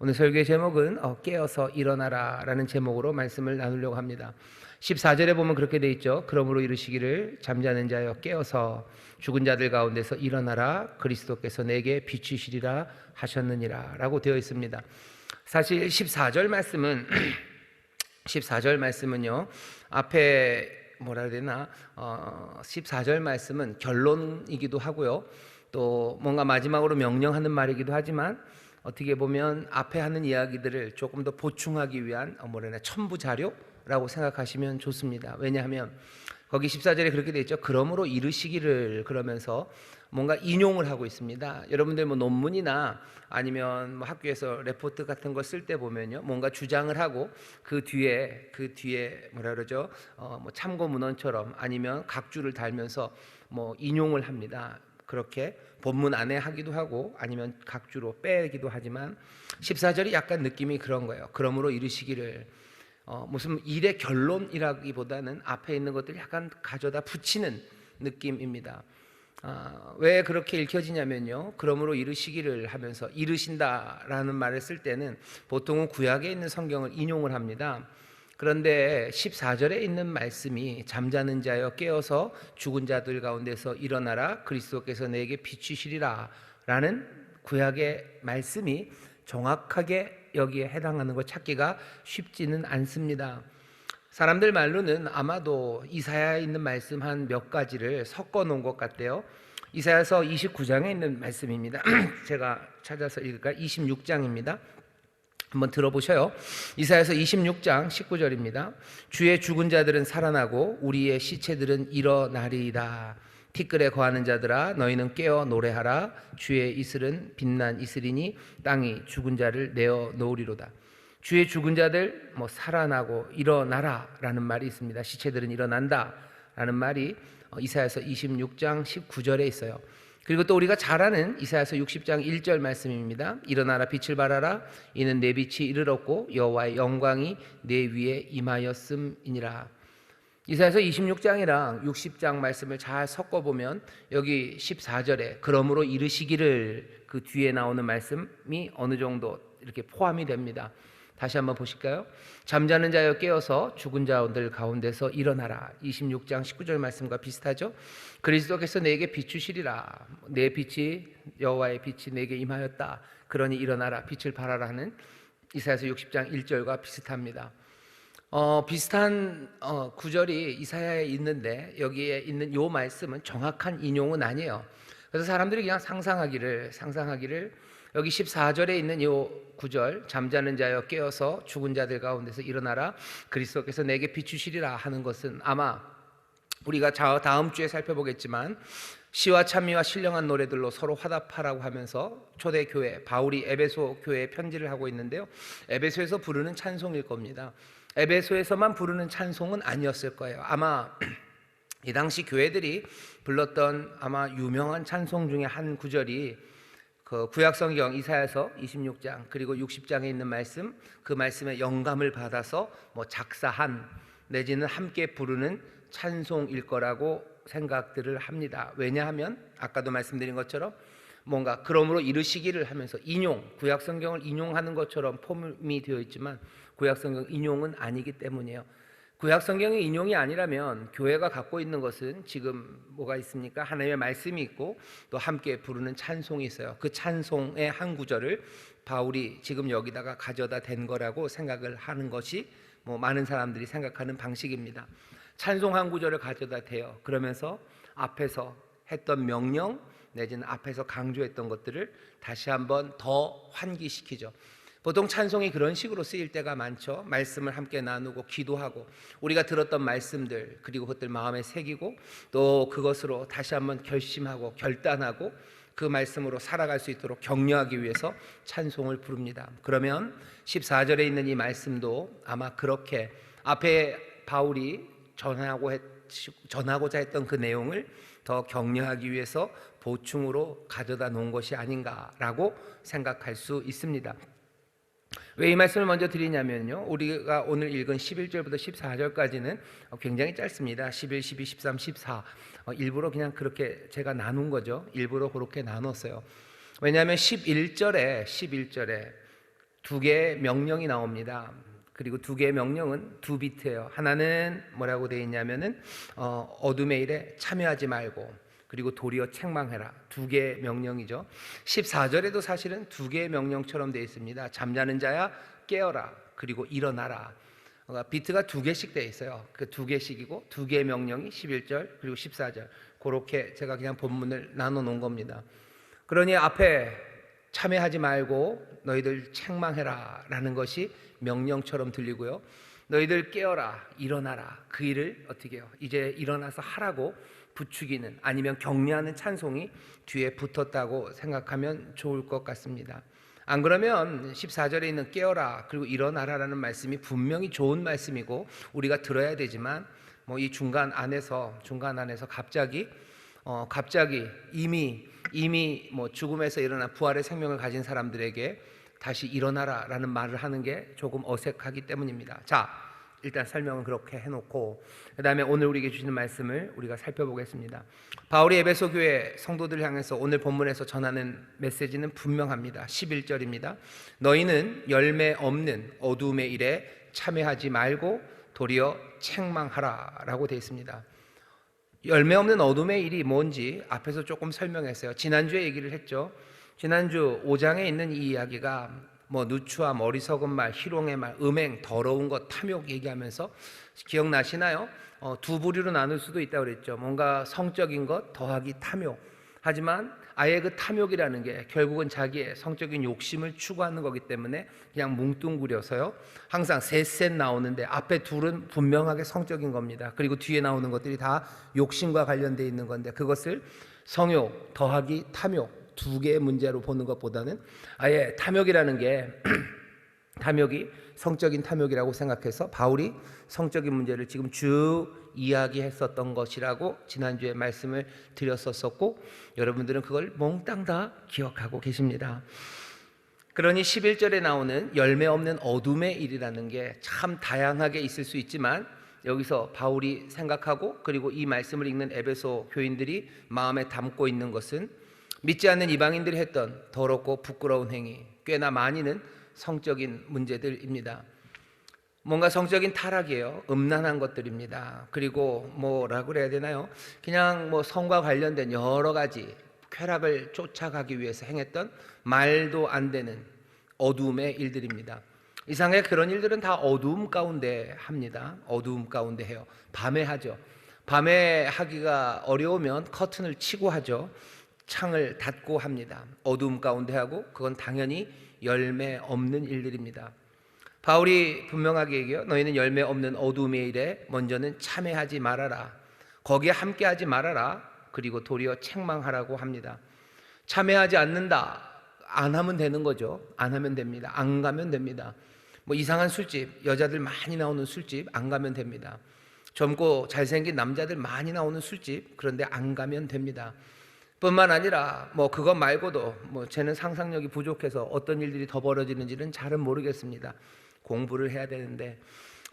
오늘 설교의 제목은 깨어서 일어나라 라는 제목으로 말씀을 나누려고 합니다. 14절에 보면 그렇게 돼 있죠. 그러므로 이르시기를 잠자는 자여 깨어서 죽은 자들 가운데서 일어나라 그리스도께서 내게 비추시리라 하셨느니라 라고 되어 있습니다. 사실 14절 말씀은 14절 말씀은요, 앞에 뭐라 해야 되나 14절 말씀은 결론이기도 하고요, 또 뭔가 마지막으로 명령하는 말이기도 하지만 어떻게 보면 앞에 하는 이야기들을 조금 더 보충하기 위한 첨부 자료라고 생각하시면 좋습니다. 왜냐하면 거기 14절에 그렇게 되어 있죠. 그러므로 이르시기를, 그러면서 뭔가 인용을 하고 있습니다. 여러분들 논문이나 아니면 학교에서 레포트 같은 거 쓸 때 보면요, 뭔가 주장을 하고 그 뒤에 뭐라 그러죠? 참고 문헌처럼 아니면 각주를 달면서 인용을 합니다. 그렇게 본문 안에 하기도 하고 아니면 각주로 빼기도 하지만 14절이 약간 느낌이 그런 거예요. 그러므로 이르시기를, 무슨 일의 결론이라기보다는 앞에 있는 것들 약간 가져다 붙이는 느낌입니다. 왜 그렇게 읽혀지냐면요, 그러므로 이르시기를 하면서 이르신다라는 말을 쓸 때는 보통은 구약에 있는 성경을 인용을 합니다. 그런데 14절에 있는 말씀이 잠자는 자여 깨어서 죽은 자들 가운데서 일어나라 그리스도께서 내게 비추시리라 라는 구약의 말씀이 정확하게 여기에 해당하는 것 찾기가 쉽지는 않습니다. 사람들 말로는 아마도 이사야에 있는 말씀 한 몇 가지를 섞어 놓은 것 같대요. 이사야서 29장에 있는 말씀입니다. 제가 찾아서 읽을까요? 26장입니다. 한번 들어보셔요. 이사야서 26장 19절입니다. 주의 죽은 자들은 살아나고 우리의 시체들은 일어나리이다. 티끌에 거하는 자들아 너희는 깨어 노래하라. 주의 이슬은 빛난 이슬이니 땅이 죽은 자를 내어 놓으리로다. 주의 죽은 자들 살아나고 일어나라 라는 말이 있습니다. 시체들은 일어난다 라는 말이 이사야서 26장 19절에 있어요. 그리고 또 우리가 잘 아는 이사야서 60장 1절 말씀입니다. 일어나라 빛을 발하라. 이는 내 빛이 이르렀고 여호와의 영광이 내 위에 임하였음이니라. 이사야서 26장이랑 60장 말씀을 잘 섞어보면 여기 14절에 그러므로 이르시기를, 그 뒤에 나오는 말씀이 어느 정도 이렇게 포함이 됩니다. 다시 한번 보실까요? 잠자는 자여 깨어서 죽은 자들 가운데서 일어나라. 26장 19절 말씀과 비슷하죠? 그리스도께서 내게 비추시리라. 내 빛이, 여호와의 빛이 내게 임하였다. 그러니 일어나라 빛을 발하라 하는 이사야서 60장 1절과 비슷합니다. 비슷한 구절이 이사야에 있는데 여기에 있는 요 말씀은 정확한 인용은 아니에요. 그래서 사람들이 그냥 상상하기를 여기 14절에 있는 이 구절, 잠자는 자여 깨어서 죽은 자들 가운데서 일어나라 그리스도께서 내게 비추시리라 하는 것은 아마 우리가 다음 주에 살펴보겠지만 시와 찬미와 신령한 노래들로 서로 화답하라고 하면서 초대교회 바울이 에베소 교회에 편지를 하고 있는데요, 에베소에서 부르는 찬송일 겁니다. 에베소에서만 부르는 찬송은 아니었을 거예요. 아마 이 당시 교회들이 불렀던 아마 유명한 찬송 중에 한 구절이 그 구약성경 이사야서 26장 그리고 60장에 있는 말씀, 그 말씀에 영감을 받아서 작사한 내지는 함께 부르는 찬송일 거라고 생각들을 합니다. 왜냐하면 아까도 말씀드린 것처럼 뭔가 그러므로 이르시기를 하면서 구약성경을 인용하는 것처럼 폼이 되어 있지만 구약성경 인용은 아니기 때문이에요. 구약성경의 인용이 아니라면 교회가 갖고 있는 것은 지금 뭐가 있습니까? 하나님의 말씀이 있고 또 함께 부르는 찬송이 있어요. 그 찬송의 한 구절을 바울이 지금 여기다가 가져다 댄 거라고 생각을 하는 것이 많은 사람들이 생각하는 방식입니다. 찬송 한 구절을 가져다 대요. 그러면서 앞에서 했던 명령 내지는 앞에서 강조했던 것들을 다시 한번 더 환기시키죠. 보통 찬송이 그런 식으로 쓰일 때가 많죠. 말씀을 함께 나누고 기도하고 우리가 들었던 말씀들 그리고 그것들 마음에 새기고 또 그것으로 다시 한번 결심하고 결단하고 그 말씀으로 살아갈 수 있도록 격려하기 위해서 찬송을 부릅니다. 그러면 14절에 있는 이 말씀도 아마 그렇게 앞에 바울이 전하고자 했던 그 내용을 더 격려하기 위해서 보충으로 가져다 놓은 것이 아닌가라고 생각할 수 있습니다. 왜 이 말씀을 먼저 드리냐면요, 우리가 오늘 읽은 11절부터 14절까지는 굉장히 짧습니다. 11, 12, 13, 14 일부러 그냥 그렇게 제가 나눈 거죠. 일부러 그렇게 나눴어요. 왜냐하면 11절에 두 개의 명령이 나옵니다. 그리고 두 개의 명령은 두 비트예요. 하나는 뭐라고 되어 있냐면은 어둠의 일에 참여하지 말고, 그리고 도리어 책망해라. 두 개의 명령이죠. 14절에도 사실은 두 개의 명령처럼 되어 있습니다. 잠자는 자야 깨어라, 그리고 일어나라. 비트가 두 개씩 되어 있어요. 그 두 개씩이고 두 개의 명령이 11절 그리고 14절. 그렇게 제가 그냥 본문을 나눠 놓은 겁니다. 그러니 앞에 참여하지 말고 너희들 책망해라 라는 것이 명령처럼 들리고요, 너희들 깨어라, 일어나라, 그 일을 어떻게 해요? 이제 일어나서 하라고 부추기는, 아니면 격려하는 찬송이 뒤에 붙었다고 생각하면 좋을 것 같습니다. 안 그러면 14절에 있는 깨어라 그리고 일어나라라는 말씀이 분명히 좋은 말씀이고 우리가 들어야 되지만, 뭐 이 중간 안에서 갑자기 이미 뭐 죽음에서 일어나 부활의 생명을 가진 사람들에게 다시 일어나라라는 말을 하는 게 조금 어색하기 때문입니다. 자, 일단 설명은 그렇게 해놓고 그 다음에 오늘 우리에게 주시는 말씀을 우리가 살펴보겠습니다. 바울이 에베소 교회 성도들을 향해서 오늘 본문에서 전하는 메시지는 분명합니다. 11절입니다. 너희는 열매 없는 어두움의 일에 참여하지 말고 도리어 책망하라 라고 되어 있습니다. 열매 없는 어둠의 일이 뭔지 앞에서 조금 설명했어요. 지난주에 얘기를 했죠. 지난주 5장에 있는 이 이야기가 뭐 누추와 어리석은 말, 희롱의 말, 음행, 더러운 것, 탐욕 얘기하면서 기억나시나요? 두 부류로 나눌 수도 있다고 그랬죠. 뭔가 성적인 것 더하기 탐욕. 하지만 아예 그 탐욕이라는 게 결국은 자기의 성적인 욕심을 추구하는 거기 때문에 그냥 뭉뚱그려서요, 항상 셋 나오는데 앞에 둘은 분명하게 성적인 겁니다. 그리고 뒤에 나오는 것들이 다 욕심과 관련되어 있는 건데, 그것을 성욕 더하기 탐욕 두 개의 문제로 보는 것보다는 아예 탐욕이라는 게 탐욕이 성적인 탐욕이라고 생각해서 바울이 성적인 문제를 지금 쭉 이야기했었던 것이라고 지난주에 말씀을 드렸었고, 여러분들은 그걸 몽땅 다 기억하고 계십니다. 그러니 11절에 나오는 열매 없는 어둠의 일이라는 게 참 다양하게 있을 수 있지만, 여기서 바울이 생각하고 그리고 이 말씀을 읽는 에베소 교인들이 마음에 담고 있는 것은 믿지 않는 이방인들이 했던 더럽고 부끄러운 행위, 꽤나 많이는 성적인 문제들입니다. 뭔가 성적인 타락이에요. 음란한 것들입니다. 그리고 뭐라 그래야 되나요? 그냥 뭐 성과 관련된 여러 가지 쾌락을 쫓아가기 위해서 행했던 말도 안 되는 어두움의 일들입니다. 이상하게 그런 일들은 다 어두움 가운데 합니다. 어두움 가운데 해요. 밤에 하죠. 밤에 하기가 어려우면 커튼을 치고 하죠. 창을 닫고 합니다. 어두움 가운데 하고, 그건 당연히 열매 없는 일들입니다. 바울이 분명하게 얘기해요. 너희는 열매 없는 어두움의 일에 먼저는 참여하지 말아라. 거기에 함께하지 말아라. 그리고 도리어 책망하라고 합니다. 참여하지 않는다, 안 하면 되는 거죠. 안 하면 됩니다. 안 가면 됩니다. 뭐 이상한 술집, 여자들 많이 나오는 술집 안 가면 됩니다. 젊고 잘생긴 남자들 많이 나오는 술집, 그런데 안 가면 됩니다. 뿐만 아니라 뭐 그것 말고도 뭐 쟤는 상상력이 부족해서 어떤 일들이 더 벌어지는지는 잘은 모르겠습니다. 공부를 해야 되는데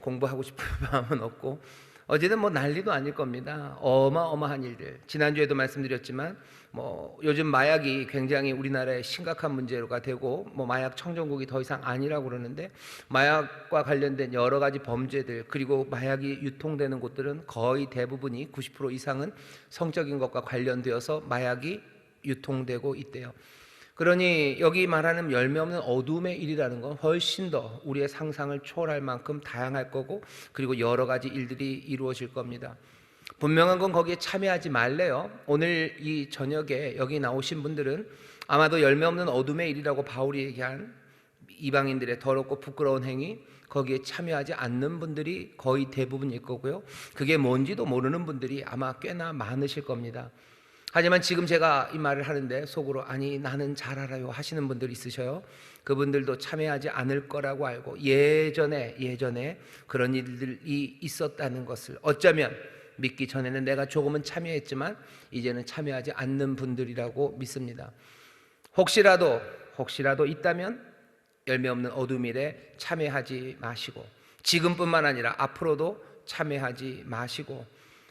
공부하고 싶은 마음은 없고, 어제는 뭐 난리도 아닐 겁니다. 어마어마한 일들. 지난주에도 말씀드렸지만 뭐 요즘 마약이 굉장히 우리나라의 심각한 문제가 되고, 뭐 마약 청정국이 더 이상 아니라고 그러는데, 마약과 관련된 여러 가지 범죄들, 그리고 마약이 유통되는 곳들은 거의 대부분이 90% 이상은 성적인 것과 관련되어서 마약이 유통되고 있대요. 그러니 여기 말하는 열매 없는 어둠의 일이라는 건 훨씬 더 우리의 상상을 초월할 만큼 다양할 거고, 그리고 여러 가지 일들이 이루어질 겁니다. 분명한 건 거기에 참여하지 말래요. 오늘 이 저녁에 여기 나오신 분들은 아마도 열매 없는 어둠의 일이라고 바울이 얘기한 이방인들의 더럽고 부끄러운 행위, 거기에 참여하지 않는 분들이 거의 대부분일 거고요. 그게 뭔지도 모르는 분들이 아마 꽤나 많으실 겁니다. 하지만 지금 제가 이 말을 하는데 속으로 아니 나는 잘 알아요 하시는 분들이 있으셔요. 그분들도 참여하지 않을 거라고 알고 예전에 그런 일들이 있었다는 것을 어쩌면 믿기 전에는 내가 조금은 참여했지만 이제는 참여하지 않는 분들이라고 믿습니다. 혹시라도 있다면 열매 없는 어둠 일에 참여하지 마시고, 지금뿐만 아니라 앞으로도 참여하지 마시고,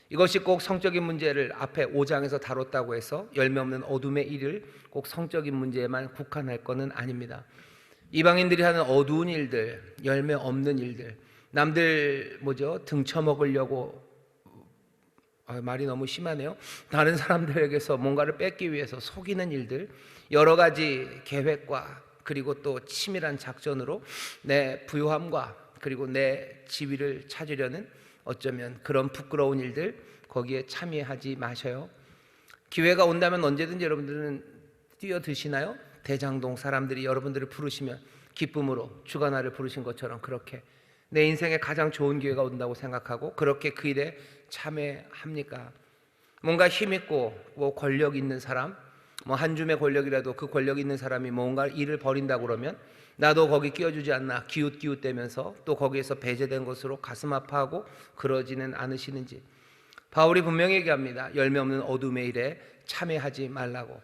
이것이 꼭 성적인 문제를 앞에 5장에서 다뤘다고 해서 열매 없는 어둠의 일을 꼭 성적인 문제에만 국한할 것은 아닙니다. 이방인들이 하는 어두운 일들, 열매 없는 일들, 남들 등 쳐먹으려고, 말이 너무 심하네요. 다른 사람들에게서 뭔가를 뺏기 위해서 속이는 일들, 여러 가지 계획과 그리고 또 치밀한 작전으로 내 부유함과 그리고 내 지위를 찾으려는 어쩌면 그런 부끄러운 일들, 거기에 참여하지 마셔요. 기회가 온다면 언제든지 여러분들은 뛰어드시나요? 대장동 사람들이 여러분들을 부르시면 기쁨으로 주가나를 부르신 것처럼 그렇게 내 인생에 가장 좋은 기회가 온다고 생각하고 그렇게 그 일에 참여합니까? 뭔가 힘있고 권력 있는 사람, 한 줌의 권력이라도 그 권력 있는 사람이 뭔가 일을 벌인다고 그러면 나도 거기 끼워주지 않나 기웃기웃대면서 또 거기에서 배제된 것으로 가슴 아파하고 그러지는 않으시는지. 바울이 분명히 얘기합니다. 열매 없는 어둠의 일에 참여하지 말라고.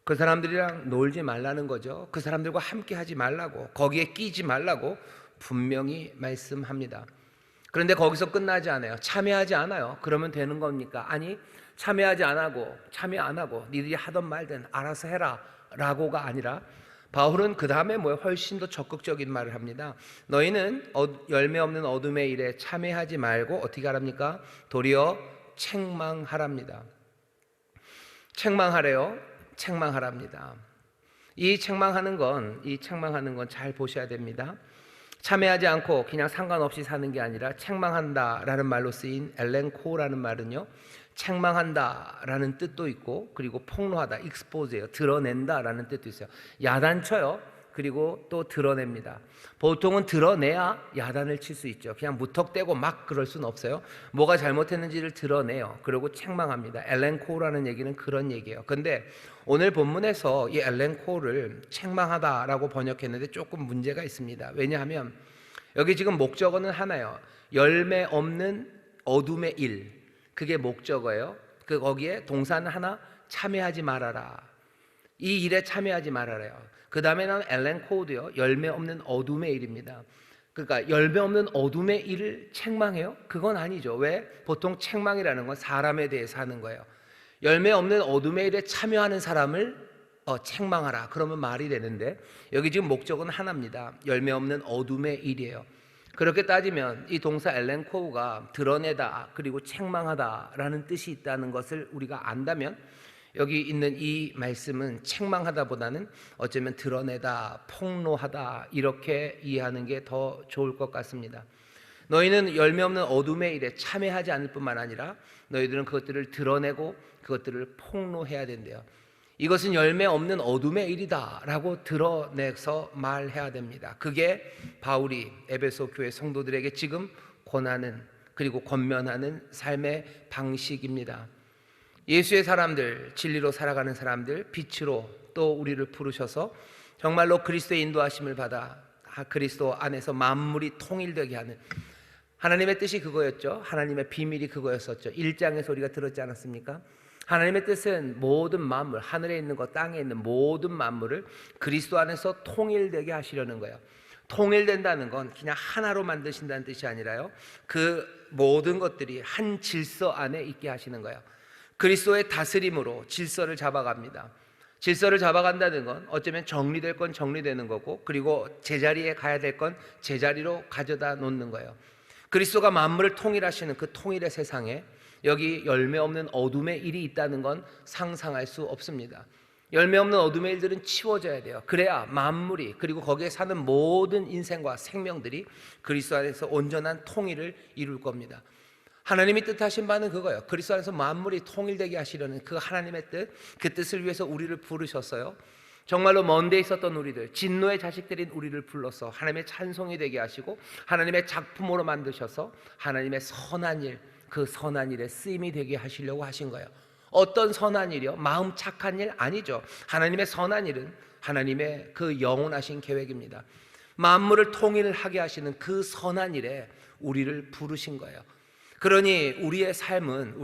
그 사람들이랑 놀지 말라는 거죠. 그 사람들과 함께 하지 말라고, 거기에 끼지 말라고 분명히 말씀합니다. 그런데 거기서 끝나지 않아요. 참여하지 않아요. 그러면 되는 겁니까? 아니, 참여 안 하고 니들이 하던 말든 알아서 해라 라고가 아니라 바울은 그 다음에 훨씬 더 적극적인 말을 합니다. 너희는 열매 없는 어둠의 일에 참여하지 말고 어떻게 하랍니까? 도리어 책망하랍니다. 책망하래요. 책망하랍니다. 이 책망하는 건 잘 보셔야 됩니다. 참여하지 않고 그냥 상관없이 사는 게 아니라 책망한다라는 말로 쓰인 엘렌코라는 말은요, 책망한다라는 뜻도 있고 그리고 폭로하다, expose예요. 드러낸다라는 뜻도 있어요. 야단쳐요. 그리고 또 드러냅니다. 보통은 드러내야 야단을 칠 수 있죠. 그냥 무턱대고 막 그럴 수는 없어요. 뭐가 잘못했는지를 드러내요. 그리고 책망합니다. 엘렌코라는 얘기는 그런 얘기예요. 근데 오늘 본문에서 이 엘렌코를 책망하다라고 번역했는데 조금 문제가 있습니다. 왜냐하면 여기 지금 목적어는 하나예요. 열매 없는 어둠의 일, 그게 목적어예요. 거기에 동사는 하나, 참여하지 말아라. 이 일에 참여하지 말아라요. 그 다음에는 엘렌코도요, 열매 없는 어둠의 일입니다. 그러니까 열매 없는 어둠의 일을 책망해요? 그건 아니죠. 왜? 보통 책망이라는 건 사람에 대해서 하는 거예요. 열매 없는 어둠의 일에 참여하는 사람을 책망하라. 그러면 말이 되는데 여기 지금 목적은 하나입니다. 열매 없는 어둠의 일이에요. 그렇게 따지면 이 동사 엘렌코우가 드러내다 그리고 책망하다라는 뜻이 있다는 것을 우리가 안다면 여기 있는 이 말씀은 책망하다보다는 어쩌면 드러내다, 폭로하다 이렇게 이해하는 게 더 좋을 것 같습니다. 너희는 열매 없는 어둠의 일에 참여하지 않을 뿐만 아니라 너희들은 그것들을 드러내고 그것들을 폭로해야 된대요. 이것은 열매 없는 어둠의 일이다 라고 드러내서 말해야 됩니다. 그게 바울이 에베소 교회 성도들에게 지금 권하는 그리고 권면하는 삶의 방식입니다. 예수의 사람들, 진리로 살아가는 사람들, 빛으로 또 우리를 부르셔서 정말로 그리스도의 인도하심을 받아 그리스도 안에서 만물이 통일되게 하는 하나님의 뜻이 그거였죠. 하나님의 비밀이 그거였었죠. 1장에서 우리가 들었지 않았습니까? 하나님의 뜻은 모든 만물, 하늘에 있는 것, 땅에 있는 모든 만물을 그리스도 안에서 통일되게 하시려는 거예요. 통일된다는 건 그냥 하나로 만드신다는 뜻이 아니라요, 그 모든 것들이 한 질서 안에 있게 하시는 거예요. 그리스도의 다스림으로 질서를 잡아갑니다. 질서를 잡아간다는 건 어쩌면 정리될 건 정리되는 거고 그리고 제자리에 가야 될 건 제자리로 가져다 놓는 거예요. 그리스도가 만물을 통일하시는 그 통일의 세상에 여기 열매 없는 어둠의 일이 있다는 건 상상할 수 없습니다. 열매 없는 어둠의 일들은 치워져야 돼요. 그래야 만물이 그리고 거기에 사는 모든 인생과 생명들이 그리스도 안에서 온전한 통일을 이룰 겁니다. 하나님이 뜻하신 바는 그거예요. 그리스도 안에서 만물이 통일되게 하시려는 그 하나님의 뜻, 그 뜻을 위해서 우리를 부르셨어요. 정말로 먼 데 있었던 우리들, 진노의 자식들인 우리를 불러서 하나님의 찬송이 되게 하시고 하나님의 작품으로 만드셔서 하나님의 선한 일, 그 선한 일에 쓰임이 되게 하시려고 하신 거예요. 어떤 선한 일이요? 마음 착한 일? 아니죠. 하나님의 선한 일은 하나님의 그 영원하신 계획입니다. 만물을 통일하게 하시는 그 선한 일에 우리를 부르신 거예요. 그러니 우리의 삶은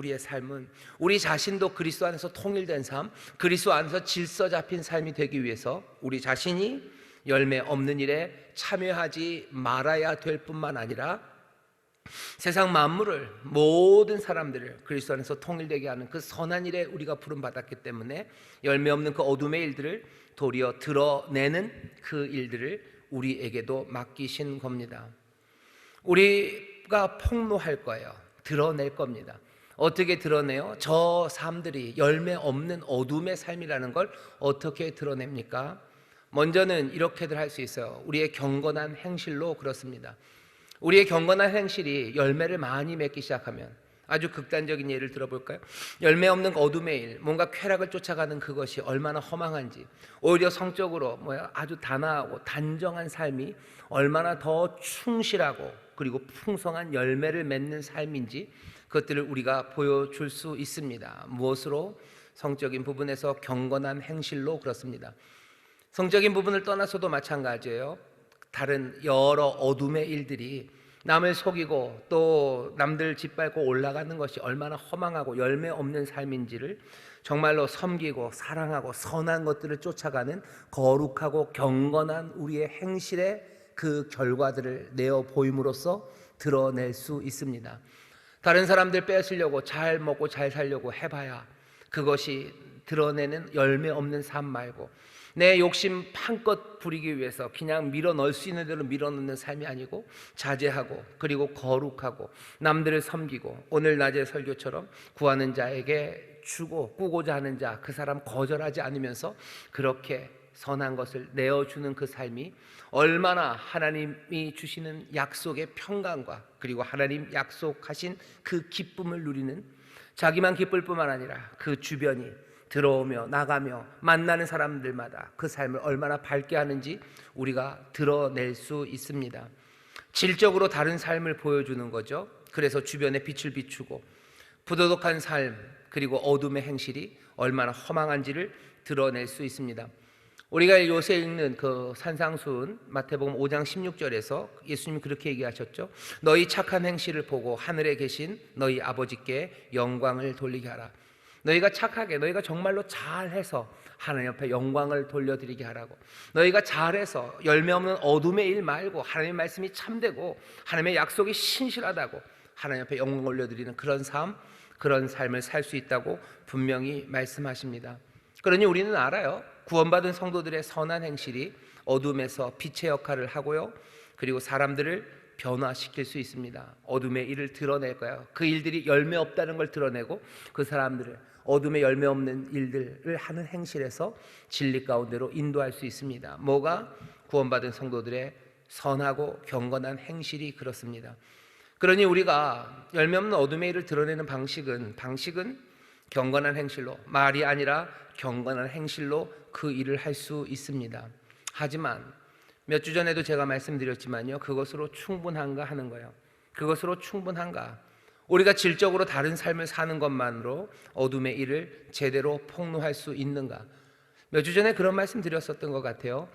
우리 자신도 그리스도 안에서 통일된 삶, 그리스도 안에서 질서 잡힌 삶이 되기 위해서 우리 자신이 열매 없는 일에 참여하지 말아야 될 뿐만 아니라 세상 만물을, 모든 사람들을 그리스도 안에서 통일되게 하는 그 선한 일에 우리가 부름받았기 때문에 열매 없는 그 어둠의 일들을 도리어 드러내는 그 일들을 우리에게도 맡기신 겁니다. 우리가 폭로할 거예요. 드러낼 겁니다. 어떻게 드러내요? 저 삶들이 열매 없는 어둠의 삶이라는 걸 어떻게 드러냅니까? 먼저는 이렇게들 할 수 있어요. 우리의 경건한 행실로 그렇습니다. 우리의 경건한 행실이 열매를 많이 맺기 시작하면, 아주 극단적인 예를 들어볼까요? 열매 없는 어둠의 일, 뭔가 쾌락을 쫓아가는 그것이 얼마나 허망한지, 오히려 성적으로 아주 단아하고 단정한 삶이 얼마나 더 충실하고 그리고 풍성한 열매를 맺는 삶인지 그것들을 우리가 보여줄 수 있습니다. 무엇으로? 성적인 부분에서 경건한 행실로 그렇습니다. 성적인 부분을 떠나서도 마찬가지예요. 다른 여러 어둠의 일들이 남을 속이고 또 남들 짓밟고 올라가는 것이 얼마나 허망하고 열매 없는 삶인지를 정말로 섬기고 사랑하고 선한 것들을 쫓아가는 거룩하고 경건한 우리의 행실의 그 결과들을 내어 보임으로써 드러낼 수 있습니다. 다른 사람들 뺏으려고 잘 먹고 잘 살려고 해봐야 그것이 드러내는 열매 없는 삶 말고, 내 욕심 한껏 부리기 위해서 그냥 밀어넣을 수 있는 대로 밀어넣는 삶이 아니고 자제하고 그리고 거룩하고 남들을 섬기고, 오늘 낮의 설교처럼 구하는 자에게 주고 꾸고자 하는 자, 그 사람 거절하지 않으면서 그렇게 선한 것을 내어주는 그 삶이 얼마나 하나님이 주시는 약속의 평강과 그리고 하나님 약속하신 그 기쁨을 누리는, 자기만 기쁠 뿐만 아니라 그 주변이 들어오며 나가며 만나는 사람들마다 그 삶을 얼마나 밝게 하는지 우리가 드러낼 수 있습니다. 질적으로 다른 삶을 보여주는 거죠. 그래서 주변에 빛을 비추고 부도덕한 삶 그리고 어둠의 행실이 얼마나 허망한지를 드러낼 수 있습니다. 우리가 요새 읽는 그 산상수훈 마태복음 5장 16절에서 예수님이 그렇게 얘기하셨죠. 너희 착한 행실을 보고 하늘에 계신 너희 아버지께 영광을 돌리게 하라. 너희가 착하게, 너희가 정말로 잘해서 하나님 앞에 영광을 돌려드리게 하라고. 너희가 잘해서 열매 없는 어둠의 일 말고 하나님의 말씀이 참되고 하나님의 약속이 신실하다고 하나님 앞에 영광을 올려드리는 그런 삶, 그런 삶을 살 수 있다고 분명히 말씀하십니다. 그러니 우리는 알아요. 구원받은 성도들의 선한 행실이 어둠에서 빛의 역할을 하고요, 그리고 사람들을 변화시킬 수 있습니다. 어둠의 일을 드러낼 거예요. 그 일들이 열매 없다는 걸 드러내고 그 사람들을 어둠의 열매 없는 일들을 하는 행실에서 진리 가운데로 인도할 수 있습니다. 뭐가? 구원받은 성도들의 선하고 경건한 행실이 그렇습니다. 그러니 우리가 열매 없는 어둠의 일을 드러내는 방식은 경건한 행실로, 말이 아니라 경건한 행실로 그 일을 할 수 있습니다. 하지만 몇 주 전에도 제가 말씀드렸지만요, 그것으로 충분한가 하는 거예요. 그것으로 충분한가? 우리가 질적으로 다른 삶을 사는 것만으로 어둠의 일을 제대로 폭로할 수 있는가? 몇 주 전에 그런 말씀 드렸었던 것 같아요.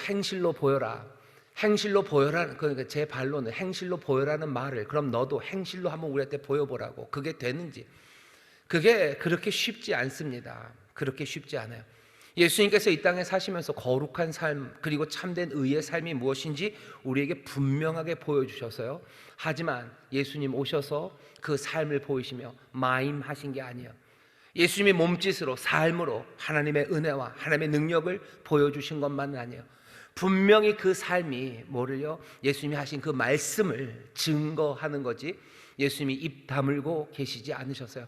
행실로 보여라. 행실로 보여라. 그러니까 제 반론은 행실로 보여라는 말을, 그럼 너도 행실로 한번 우리한테 보여보라고. 그게 되는지. 그게 그렇게 쉽지 않습니다. 그렇게 쉽지 않아요. 예수님께서 이 땅에 사시면서 거룩한 삶 그리고 참된 의의 삶이 무엇인지 우리에게 분명하게 보여주셔서요. 하지만 예수님 오셔서 그 삶을 보이시며 마임하신 게 아니에요. 예수님이 몸짓으로 삶으로 하나님의 은혜와 하나님의 능력을 보여주신 것만은 아니에요. 분명히 그 삶이 뭐를요? 예수님이 하신 그 말씀을 증거하는 거지 예수님이 입 다물고 계시지 않으셨어요.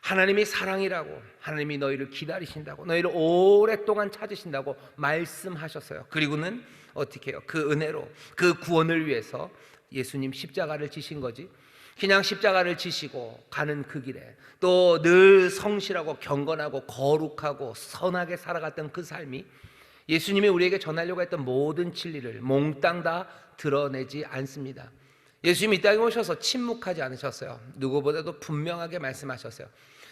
하나님이 사랑이라고, 하나님이 너희를 기다리신다고, 너희를 오랫동안 찾으신다고 말씀하셨어요. 그리고는 어떻게 해요? 그 은혜로, 그 구원을 위해서 예수님 십자가를 지신 거지. 그냥 십자가를 지시고 가는 그 길에 또 늘 성실하고 경건하고 거룩하고 선하게 살아갔던 그 삶이 예수님이 우리에게 전하려고 했던 모든 진리를 몽땅 다 드러내지 않습니다. 예수님이 이 땅에 오셔서 침묵하지 않으셨어요. 누구보다도 분명하게 말씀하셨어요.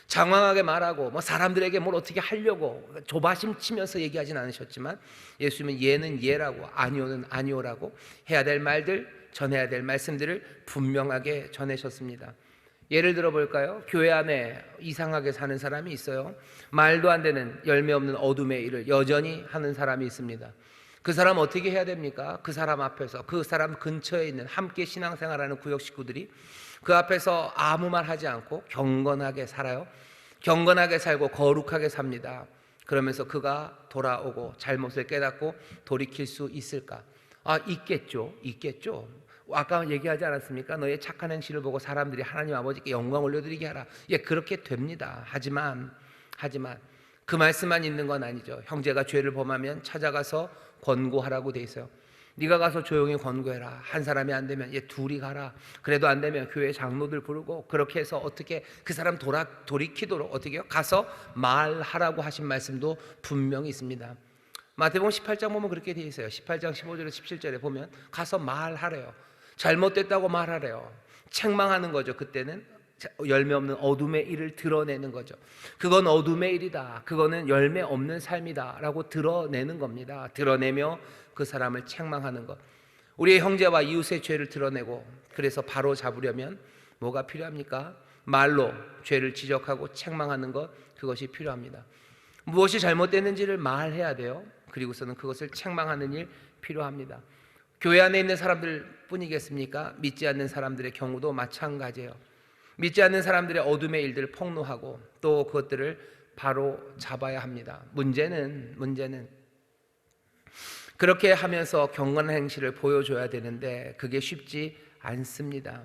장황하게 말하고 사람들에게 뭘 어떻게 하려고 조바심 치면서 얘기하진 않으셨지만 예수님은 예는 예라고 아니오는 아니오라고 해야 될 말들, 전해야 될 말씀들을 분명하게 전하셨습니다. 예를 들어 볼까요? 교회 안에 이상하게 사는 사람이 있어요. 말도 안 되는 열매 없는 어둠의 일을 여전히 하는 사람이 있습니다. 그 사람 어떻게 해야 됩니까? 그 사람 앞에서, 그 사람 근처에 있는 함께 신앙생활하는 구역 식구들이 그 앞에서 아무 말 하지 않고 경건하게 살아요. 경건하게 살고 거룩하게 삽니다. 그러면서 그가 돌아오고 잘못을 깨닫고 돌이킬 수 있을까? 있겠죠. 있겠죠. 아까 얘기하지 않았습니까? 너의 착한 행실을 보고 사람들이 하나님 아버지께 영광 올려드리게 하라. 예, 그렇게 됩니다. 하지만 그 말씀만 있는 건 아니죠. 형제가 죄를 범하면 찾아가서 권고하라고 돼 있어요. 네가 가서 조용히 권고해라. 한 사람이 안 되면 둘이 가라. 그래도 안 되면 교회 장로들 부르고 그렇게 해서 어떻게 그 사람 돌이키도록 어떻게 해요? 가서 말하라고 하신 말씀도 분명히 있습니다. 마태복음 18장 보면 그렇게 돼 있어요. 18장 15절에 17절에 보면 가서 말하래요. 잘못됐다고 말하래요. 책망하는 거죠. 그때는 열매 없는 어둠의 일을 드러내는 거죠. 그건 어둠의 일이다. 그거는 열매 없는 삶이다 라고 드러내는 겁니다. 드러내며 그 사람을 책망하는 것. 우리의 형제와 이웃의 죄를 드러내고 그래서 바로 잡으려면 뭐가 필요합니까? 말로 죄를 지적하고 책망하는 것, 그것이 필요합니다. 무엇이 잘못됐는지를 말해야 돼요. 그리고서는 그것을 책망하는 일 필요합니다. 교회 안에 있는 사람들 뿐이겠습니까? 믿지 않는 사람들의 경우도 마찬가지예요. 믿지 않는 사람들의 어둠의 일들을 폭로하고 또 그것들을 바로 잡아야 합니다. 문제는 그렇게 하면서 경건한 행실을 보여줘야 되는데 그게 쉽지 않습니다.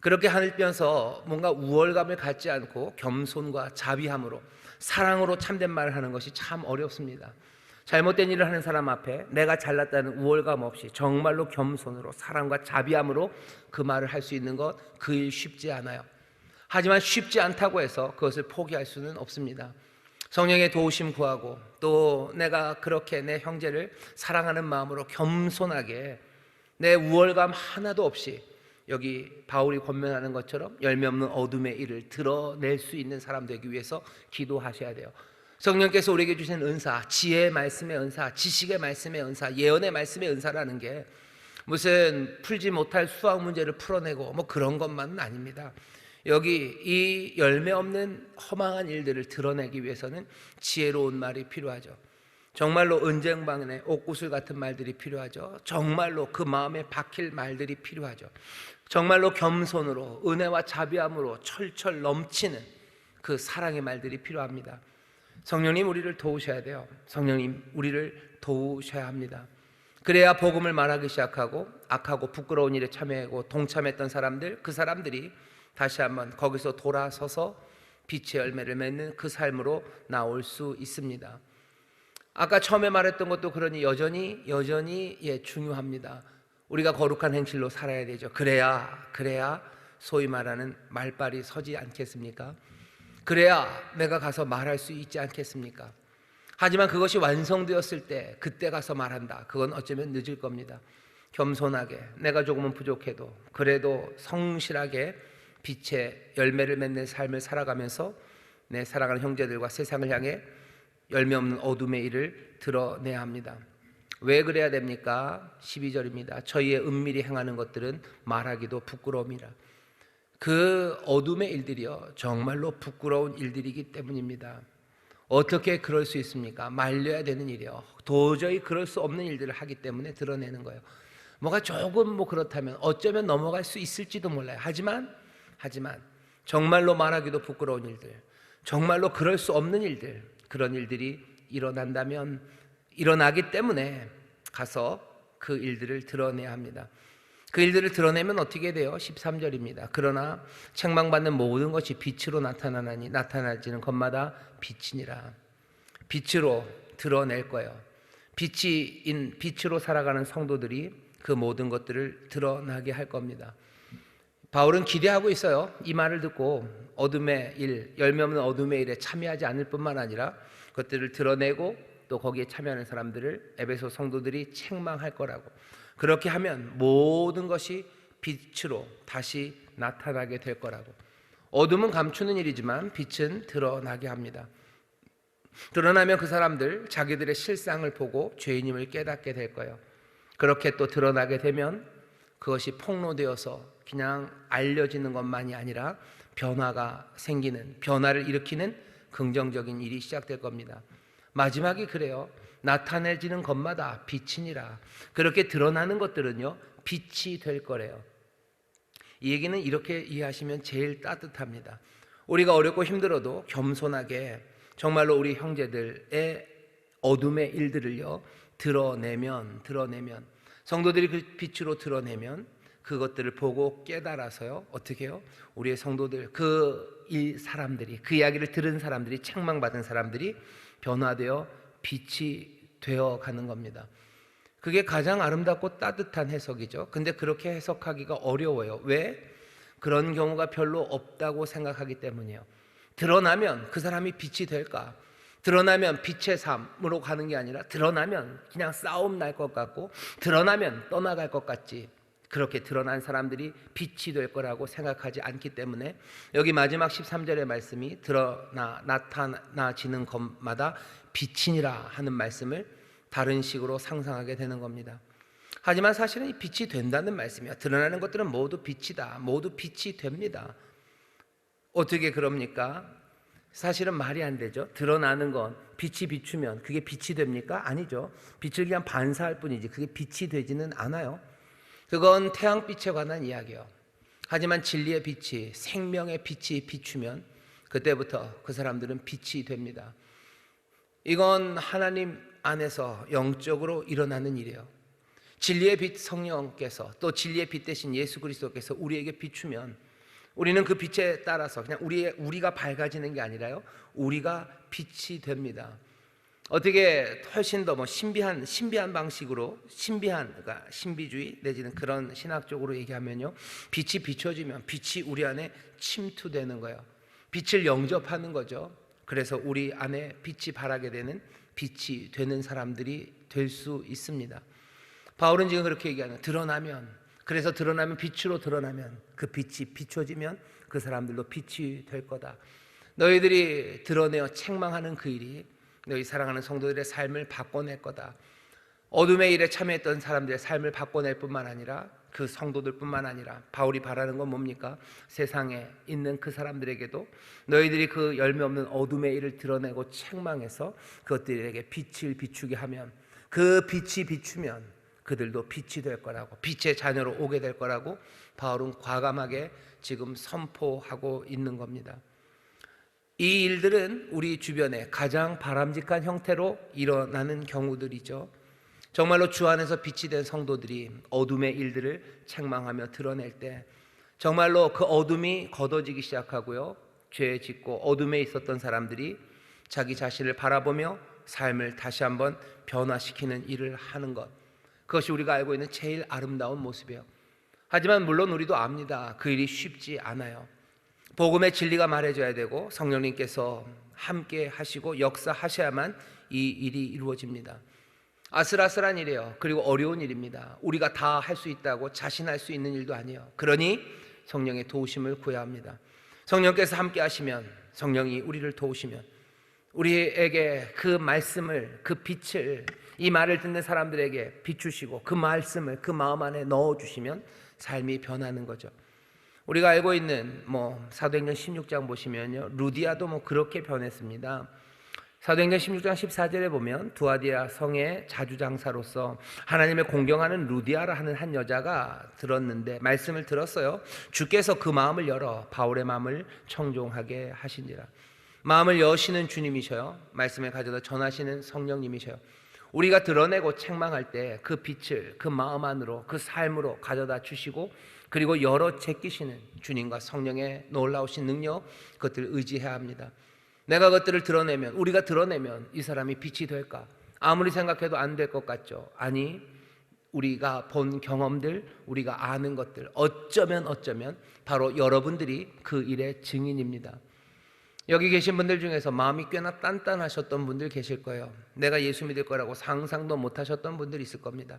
그렇게 하면서 뭔가 우월감을 갖지 않고 겸손과 자비함으로 사랑으로 참된 말을 하는 것이 참 어렵습니다. 잘못된 일을 하는 사람 앞에 내가 잘났다는 우월감 없이 정말로 겸손으로 사랑과 자비함으로 그 말을 할 수 있는 것, 그 일 쉽지 않아요. 하지만 쉽지 않다고 해서 그것을 포기할 수는 없습니다. 성령의 도우심 구하고 또 내가 그렇게 내 형제를 사랑하는 마음으로 겸손하게 내 우월감 하나도 없이 여기 바울이 권면하는 것처럼 열매 없는 어둠의 일을 드러낼 수 있는 사람 되기 위해서 기도하셔야 돼요. 성령께서 우리에게 주신 은사, 지혜의 말씀의 은사, 지식의 말씀의 은사, 예언의 말씀의 은사라는 게 무슨 풀지 못할 수학 문제를 풀어내고 뭐 그런 것만은 아닙니다. 여기 이 열매 없는 허망한 일들을 드러내기 위해서는 지혜로운 말이 필요하죠. 정말로 은쟁반에 옥구슬 같은 말들이 필요하죠. 정말로 그 마음에 박힐 말들이 필요하죠. 정말로 겸손으로 은혜와 자비함으로 철철 넘치는 그 사랑의 말들이 필요합니다. 성령님 우리를 도우셔야 돼요. 성령님 우리를 도우셔야 합니다. 그래야 복음을 말하기 시작하고 악하고 부끄러운 일에 참여하고 동참했던 사람들, 그 사람들이 다시 한번 거기서 돌아서서 빛의 열매를 맺는 그 삶으로 나올 수 있습니다. 아까 처음에 말했던 것도 그러니 여전히 중요합니다. 우리가 거룩한 행실로 살아야 되죠. 그래야 소위 말하는 말발이 서지 않겠습니까? 그래야 내가 가서 말할 수 있지 않겠습니까? 하지만 그것이 완성되었을 때 그때 가서 말한다. 그건 어쩌면 늦을 겁니다. 겸손하게 내가 조금은 부족해도 그래도 성실하게 빛의 열매를 맺는 삶을 살아가면서 내 사랑하는 형제들과 세상을 향해 열매 없는 어둠의 일을 드러내야 합니다. 왜 그래야 됩니까? 12절입니다. 저희의 은밀히 행하는 것들은 말하기도 부끄러움이라. 그 어둠의 일들이요 정말로 부끄러운 일들이기 때문입니다. 어떻게 그럴 수 있습니까? 말려야 되는 일이요 도저히 그럴 수 없는 일들을 하기 때문에 드러내는 거예요. 뭐가 조금 그렇다면 어쩌면 넘어갈 수 있을지도 몰라요. 하지만 정말로 말하기도 부끄러운 일들, 정말로 그럴 수 없는 일들, 그런 일들이 일어난다면 일어나기 때문에 가서 그 일들을 드러내야 합니다. 그 일들을 드러내면 어떻게 돼요? 13절입니다. 그러나 책망받는 모든 것이 빛으로 나타나나니 나타나지는 것마다 빛이니라. 빛으로 드러낼 거예요. 빛으로 살아가는 성도들이 그 모든 것들을 드러나게 할 겁니다. 바울은 기대하고 있어요. 이 말을 듣고 어둠의 일, 열매 없는 어둠의 일에 참여하지 않을 뿐만 아니라 그것들을 드러내고 또 거기에 참여하는 사람들을 에베소 성도들이 책망할 거라고. 그렇게 하면 모든 것이 빛으로 다시 나타나게 될 거라고. 어둠은 감추는 일이지만 빛은 드러나게 합니다. 드러나면 그 사람들 자기들의 실상을 보고 죄인임을 깨닫게 될 거예요. 그렇게 또 드러나게 되면 그것이 폭로되어서 그냥 알려지는 것만이 아니라 변화가 생기는, 변화를 일으키는 긍정적인 일이 시작될 겁니다. 마지막이 그래요. 나타내지는 것마다 빛이니라. 그렇게 드러나는 것들은요 빛이 될 거래요. 이 얘기는 이렇게 이해하시면 제일 따뜻합니다. 우리가 어렵고 힘들어도 겸손하게 정말로 우리 형제들의 어둠의 일들을요 드러내면 성도들이 그 빛으로 드러내면 그것들을 보고 깨달아서요 어떻게 해요? 우리의 성도들 이 사람들이 그 이야기를 들은 사람들이 책망받은 사람들이 변화되어 빛이 되어 가는 겁니다. 그게 가장 아름답고 따뜻한 해석이죠. 근데 그렇게 해석하기가 어려워요. 왜? 그런 경우가 별로 없다고 생각하기 때문이에요. 드러나면 그 사람이 빛이 될까? 드러나면 빛의 삶으로 가는 게 아니라 드러나면 그냥 싸움 날 것 같고 드러나면 떠나갈 것 같지, 그렇게 드러난 사람들이 빛이 될 거라고 생각하지 않기 때문에 여기 마지막 13절의 말씀이 나타나지는 것마다 빛이니라 하는 말씀을 다른 식으로 상상하게 되는 겁니다. 하지만 사실은 이 빛이 된다는 말씀이야. 드러나는 것들은 모두 빛이다. 모두 빛이 됩니다. 어떻게 그럽니까? 사실은 말이 안 되죠. 드러나는 건 빛이 비추면 그게 빛이 됩니까? 아니죠. 빛을 그냥 반사할 뿐이지 그게 빛이 되지는 않아요. 그건 태양빛에 관한 이야기예요. 하지만 진리의 빛이, 생명의 빛이 비추면 그때부터 그 사람들은 빛이 됩니다. 이건 하나님 안에서 영적으로 일어나는 일이에요. 진리의 빛 성령께서, 또 진리의 빛 대신 예수 그리스도께서 우리에게 비추면 우리는 그 빛에 따라서 그냥 우리가 밝아지는 게 아니라요, 우리가 빛이 됩니다. 어떻게 훨씬 더 신비한 방식으로, 그러니까 신비주의 내지는 그런 신학적으로 얘기하면요, 빛이 비춰지면 빛이 우리 안에 침투되는 거예요. 빛을 영접하는 거죠. 그래서 우리 안에 빛이 발하게 되는, 빛이 되는 사람들이 될 수 있습니다. 바울은 지금 그렇게 얘기하는, 그래서 드러나면, 빛으로 드러나면, 그 빛이 비춰지면 그 사람들도 빛이 될 거다. 너희들이 드러내어 책망하는 그 일이 너희 사랑하는 성도들의 삶을 바꿔낼 거다. 어둠의 일에 참여했던 사람들의 삶을 바꿔낼 뿐만 아니라, 그 성도들 뿐만 아니라 바울이 바라는 건 뭡니까? 세상에 있는 그 사람들에게도 너희들이 그 열매 없는 어둠의 일을 드러내고 책망해서 그것들에게 빛을 비추게 하면, 그 빛이 비추면 그들도 빛이 될 거라고, 빛의 자녀로 오게 될 거라고 바울은 과감하게 지금 선포하고 있는 겁니다. 이 일들은 우리 주변에 가장 바람직한 형태로 일어나는 경우들이죠. 정말로 주 안에서 빛이 된 성도들이 어둠의 일들을 책망하며 드러낼 때 정말로 그 어둠이 걷어지기 시작하고요, 죄 짓고 어둠에 있었던 사람들이 자기 자신을 바라보며 삶을 다시 한번 변화시키는 일을 하는 것, 그것이 우리가 알고 있는 제일 아름다운 모습이에요. 하지만 물론 우리도 압니다. 그 일이 쉽지 않아요. 복음의 진리가 말해져야 되고 성령님께서 함께 하시고 역사하셔야만 이 일이 이루어집니다. 아슬아슬한 일이에요. 그리고 어려운 일입니다. 우리가 다 할 수 있다고 자신할 수 있는 일도 아니에요. 그러니 성령의 도우심을 구해야 합니다. 성령께서 함께 하시면, 성령이 우리를 도우시면 우리에게 그 말씀을, 그 빛을 이 말을 듣는 사람들에게 비추시고 그 말씀을 그 마음 안에 넣어주시면 삶이 변하는 거죠. 우리가 알고 있는 사도행전 16장 보시면요, 루디아도 그렇게 변했습니다. 사도행전 16장 14절에 보면 두아디아 성의 자주장사로서 하나님을 공경하는 루디아라 하는 한 여자가 들었는데, 말씀을 들었어요. 주께서 그 마음을 열어 바울의 마음을 청종하게 하신지라. 마음을 여시는 주님이셔요. 말씀을 가져다 전하시는 성령님이셔요. 우리가 드러내고 책망할 때 그 빛을 그 마음 안으로, 그 삶으로 가져다 주시고, 그리고 열어 제끼시는 주님과 성령의 놀라우신 능력, 그것들을 의지해야 합니다. 내가 그것들을 드러내면, 우리가 드러내면 이 사람이 빛이 될까? 아무리 생각해도 안 될 것 같죠? 아니, 우리가 본 경험들, 우리가 아는 것들, 어쩌면 바로 여러분들이 그 일의 증인입니다. 여기 계신 분들 중에서 마음이 꽤나 단단하셨던 분들 계실 거예요. 내가 예수 믿을 거라고 상상도 못 하셨던 분들이 있을 겁니다.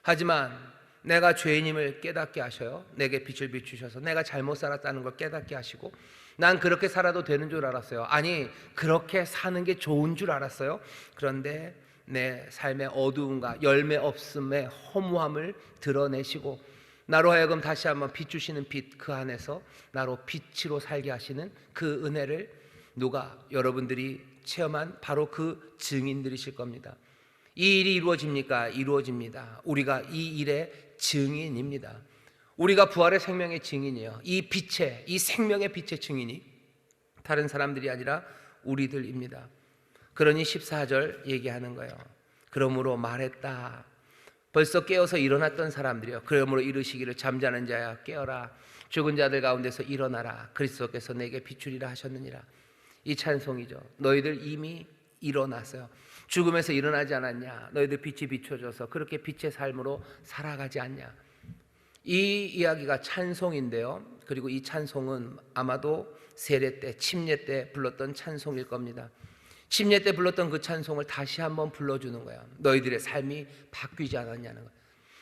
하지만 내가 죄인임을 깨닫게 하셔요. 내게 빛을 비추셔서 내가 잘못 살았다는 걸 깨닫게 하시고, 난 그렇게 살아도 되는 줄 알았어요. 아니, 그렇게 사는 게 좋은 줄 알았어요. 그런데 내 삶의 어두움과 열매 없음의 허무함을 드러내시고 나로 하여금 다시 한번 비추시는 빛, 그 안에서 나로 빛으로 살게 하시는 그 은혜를 여러분들이 체험한 바로 그 증인들이실 겁니다. 이 일이 이루어집니까? 이루어집니다. 우리가 이 일의 증인입니다. 우리가 부활의 생명의 증인이에요. 이 빛의, 이 생명의 빛의 증인이 다른 사람들이 아니라 우리들입니다. 그러니 14절 얘기하는 거예요. 그러므로 말했다. 벌써 깨어서 일어났던 사람들이요, 그러므로 이르시기를 잠자는 자야 깨어라, 죽은 자들 가운데서 일어나라, 그리스도께서 내게 비추리라 하셨느니라. 이 찬송이죠. 너희들 이미 일어났어요. 죽음에서 일어나지 않았냐? 너희들 빛이 비춰져서 그렇게 빛의 삶으로 살아가지 않냐? 이 이야기가 찬송인데요, 그리고 이 찬송은 아마도 세례 때, 침례 때 불렀던 찬송일 겁니다. 침례 때 불렀던 그 찬송을 다시 한번 불러주는 거야. 너희들의 삶이 바뀌지 않았냐는 거야.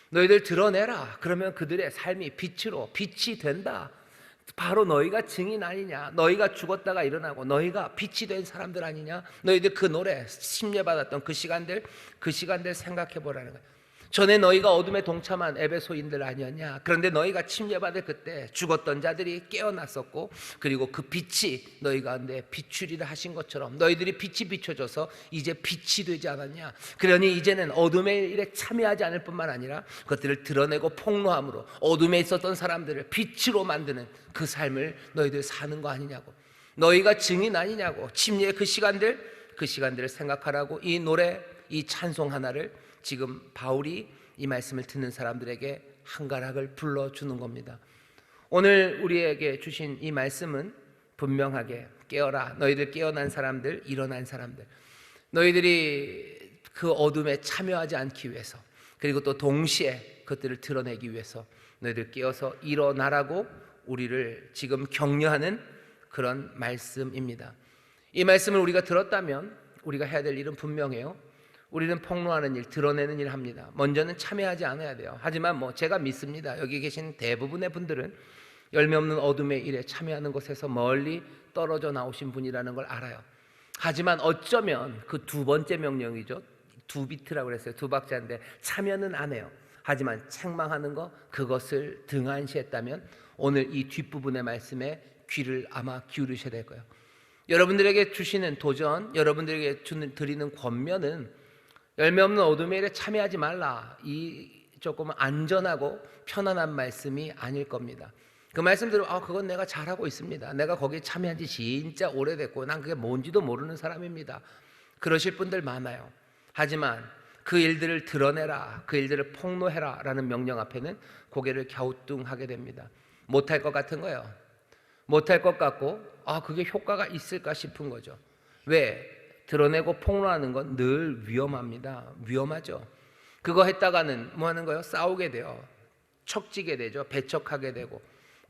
너희들 드러내라. 그러면 그들의 삶이 빛으로, 빛이 된다. 바로 너희가 증인 아니냐? 너희가 죽었다가 일어나고 너희가 빛이 된 사람들 아니냐? 너희들 그 노래, 침례받았던 그 시간들 생각해 보라는 거야. 전에 너희가 어둠에 동참한 에베소인들 아니었냐? 그런데 너희가 침례받을 그때 죽었던 자들이 깨어났었고, 그리고 그 빛이 너희 가운데 비추리라 하신 것처럼 너희들이 빛이 비춰져서 이제 빛이 되지 않았냐? 그러니 이제는 어둠의 일에 참여하지 않을 뿐만 아니라 그것들을 드러내고 폭로함으로 어둠에 있었던 사람들을 빛으로 만드는 그 삶을 너희들 사는 거 아니냐고. 너희가 증인 아니냐고. 침례의 그 시간들을 생각하라고 이 노래, 이 찬송 하나를 지금 바울이 이 말씀을 듣는 사람들에게 한가락을 불러주는 겁니다. 오늘 우리에게 주신 이 말씀은 분명하게 깨어라, 너희들 깨어난 사람들, 일어난 사람들, 너희들이 그 어둠에 참여하지 않기 위해서, 그리고 또 동시에 그것들을 드러내기 위해서 너희들 깨어서 일어나라고 우리를 지금 격려하는 그런 말씀입니다. 이 말씀을 우리가 들었다면 우리가 해야 될 일은 분명해요. 우리는 폭로하는 일, 드러내는 일을 합니다. 먼저는 참여하지 않아야 돼요. 하지만 제가 믿습니다. 여기 계신 대부분의 분들은 열매 없는 어둠의 일에 참여하는 것에서 멀리 떨어져 나오신 분이라는 걸 알아요. 하지만 어쩌면 그 두 번째 명령이죠. 두 비트라고 그랬어요. 두 박자인데 참여는 안 해요. 하지만 책망하는 거, 그것을 등한시했다면 오늘 이 뒷부분의 말씀에 귀를 아마 기울이셔야 될 거예요. 여러분들에게 주시는 도전, 여러분들에게 드리는 권면은 열매 없는 어둠의 일에 참여하지 말라, 이 조금 안전하고 편안한 말씀이 아닐 겁니다. 그 말씀대로 그건 내가 잘하고 있습니다. 내가 거기에 참여한 지 진짜 오래됐고 난 그게 뭔지도 모르는 사람입니다. 그러실 분들 많아요. 하지만 그 일들을 드러내라, 그 일들을 폭로해라 라는 명령 앞에는 고개를 갸우뚱하게 됩니다. 못할 것 같은 거예요. 못할 것 같고 그게 효과가 있을까 싶은 거죠. 왜? 드러내고 폭로하는 건 늘 위험합니다. 위험하죠. 그거 했다가는 뭐 하는 거예요? 싸우게 돼요. 척지게 되죠. 배척하게 되고.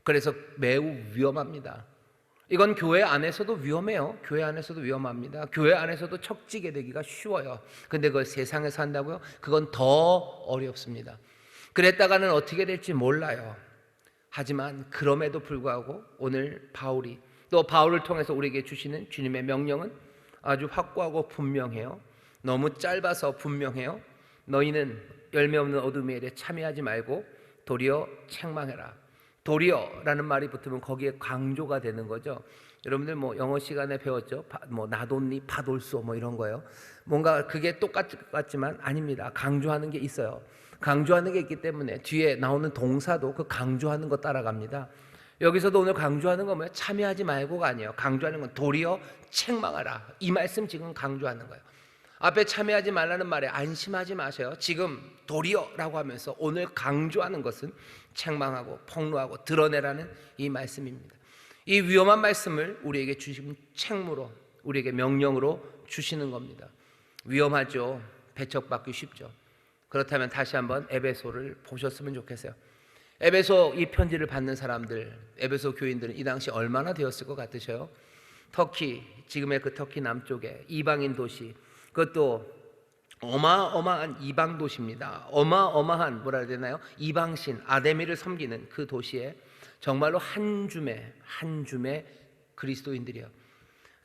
그래서 매우 위험합니다. 이건 교회 안에서도 위험해요. 교회 안에서도 위험합니다. 교회 안에서도 척지게 되기가 쉬워요. 근데 그걸 세상에서 한다고요? 그건 더 어렵습니다. 그랬다가는 어떻게 될지 몰라요. 하지만 그럼에도 불구하고 오늘 바울이, 또 바울을 통해서 우리에게 주시는 주님의 명령은 아주 확고하고 분명해요. 너무 짧아서 분명해요. 너희는 열매 없는 어둠의 일에 참여하지 말고 도리어 책망해라. 도리어라는 말이 붙으면 거기에 강조가 되는 거죠. 여러분들 영어 시간에 배웠죠? 나돈니 파돌소 이런 거요. 뭔가 그게 똑같지만 아닙니다. 강조하는 게 있어요. 강조하는 게 있기 때문에 뒤에 나오는 동사도 그 강조하는 거 따라갑니다. 여기서도 오늘 강조하는 건 뭐예요? 참여하지 말고가 아니에요. 강조하는 건 도리어 책망하라. 이 말씀 지금 강조하는 거예요. 앞에 참여하지 말라는 말에 안심하지 마세요. 지금 도리어라고 하면서 오늘 강조하는 것은 책망하고 폭로하고 드러내라는 이 말씀입니다. 이 위험한 말씀을 우리에게 주신 책무로, 우리에게 명령으로 주시는 겁니다. 위험하죠. 배척받기 쉽죠. 그렇다면 다시 한번 에베소를 보셨으면 좋겠어요. 에베소 이 편지를 받는 사람들, 에베소 교인들은 이 당시 얼마나 되었을 것 같으셔요? 터키, 지금의 그 터키 남쪽에 이방인 도시, 그것도 어마어마한 이방 도시입니다. 어마어마한 뭐라 해야 되나요? 이방신 아데미를 섬기는 그 도시에 정말로 한 줌의 그리스도인들이요.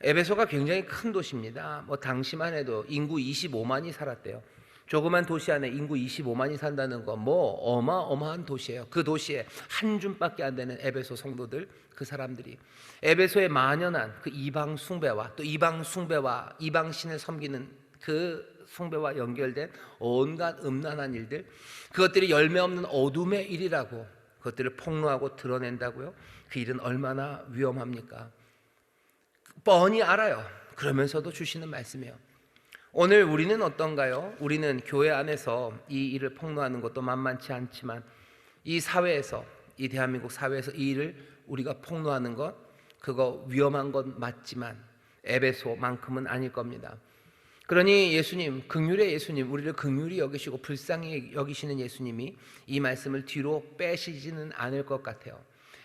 에베소가 굉장히 큰 도시입니다. 당시만 해도 인구 25만이 살았대요. 조그만 도시 안에 인구 25만이 산다는 건 어마어마한 도시예요. 그 도시에 한 줌밖에 안 되는 에베소 성도들, 그 사람들이 에베소의 만연한 그 이방 숭배와 또 이방 숭배와 이방 신을 섬기는 그 숭배와 연결된 온갖 음란한 일들, 그것들이 열매 없는 어둠의 일이라고 그것들을 폭로하고 드러낸다고요? 그 일은 얼마나 위험합니까? 뻔히 알아요. 그러면서도 주시는 말씀이에요. 오늘 우리는 어떤가요? 우리는 교회 안에서 이 일을 폭로하는 것도 만만치 않지만 이 사회에서, 이 대한민국 사회에서 이 일을 우리가 폭로하는 것, 그거 위험한 건 맞지만 에베소만큼은 아닐 겁니다. 그러니 예수님, 긍휼의 예수님, 우리를 긍휼히 여기시고 불쌍히 여기시는 예수님이 이 말씀을 뒤로 빼시지는 않을 것 같아요.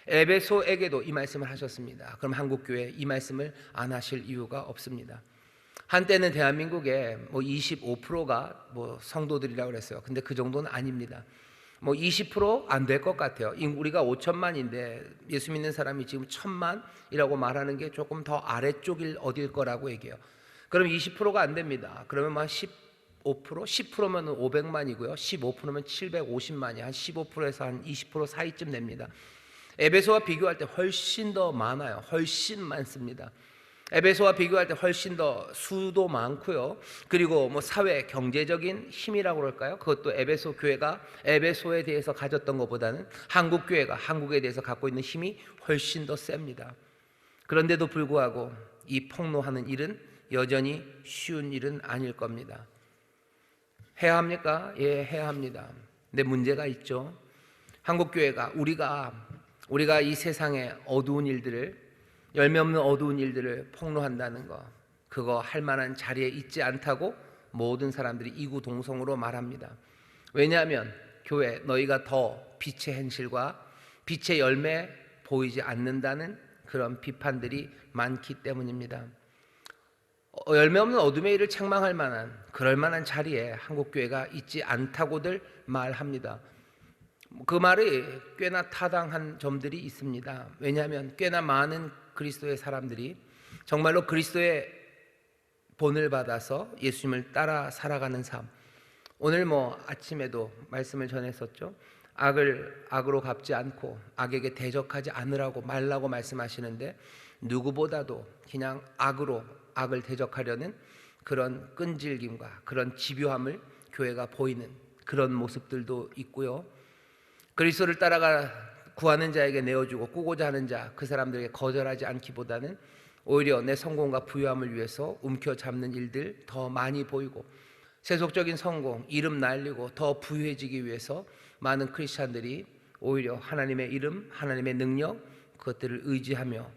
에베소에게도 이 말씀을 하셨습니다. 그럼 한국교회 이 말씀을 안 하실 이유가 없습니다. 한때는 대한민국에 25%가 성도들이라고 그랬어요. 근데 그 정도는 아닙니다. 20%안 될 것 같아요. 우리가 5천만인데 예수 믿는 사람이 지금 1,000만이라고 말하는 게 조금 더 아래쪽일 어딜 거라고 얘기해요. 그럼 20%가 안 됩니다. 그러면 15%, 10%면 500만이고요. 15%면 750만이, 한 15%에서 한 20% 사이쯤 됩니다. 에베소와 비교할 때 훨씬 더 많아요. 훨씬 많습니다. 에베소와 비교할 때 훨씬 더 수도 많고요. 그리고 사회 경제적인 힘이라고 그럴까요? 그것도 에베소 교회가 에베소에 대해서 가졌던 것보다는 한국 교회가 한국에 대해서 갖고 있는 힘이 훨씬 더 셉니다. 그런데도 불구하고 이 폭로하는 일은 여전히 쉬운 일은 아닐 겁니다. 해야 합니까? 예, 해야 합니다. 근데 문제가 있죠. 한국 교회가 우리가 이 세상의 어두운 일들을, 열매 없는 어두운 일들을 폭로한다는 거, 그거 할 만한 자리에 있지 않다고 모든 사람들이 이구동성으로 말합니다. 왜냐하면 교회, 너희가 더 빛의 현실과 빛의 열매 보이지 않는다는 그런 비판들이 많기 때문입니다. 열매 없는 어둠의 일을 책망할 만한, 그럴 만한 자리에 한국교회가 있지 않다고들 말합니다. 그 말이 꽤나 타당한 점들이 있습니다. 왜냐하면 꽤나 많은 그리스도의 사람들이 정말로 그리스도의 본을 받아서 예수님을 따라 살아가는 삶, 오늘 아침에도 말씀을 전했었죠. 악을 악으로 갚지 않고 악에게 대적하지 않으라고 말라고 말씀하시는데, 누구보다도 그냥 악으로 악을 대적하려는 그런 끈질김과 그런 집요함을 교회가 보이는 그런 모습들도 있고요. 그리스도를 따라가 구하는 자에게 내어주고 꾸고자 하는 자, 그 사람들에게 거절하지 않기보다는 오히려 내 성공과 부유함을 위해서 움켜잡는 일들 더 많이 보이고, 세속적인 성공, 이름 날리고 더 부유해지기 위해서 많은 크리스찬들이 오히려 하나님의 이름, 하나님의 능력, 그것들을 의지하며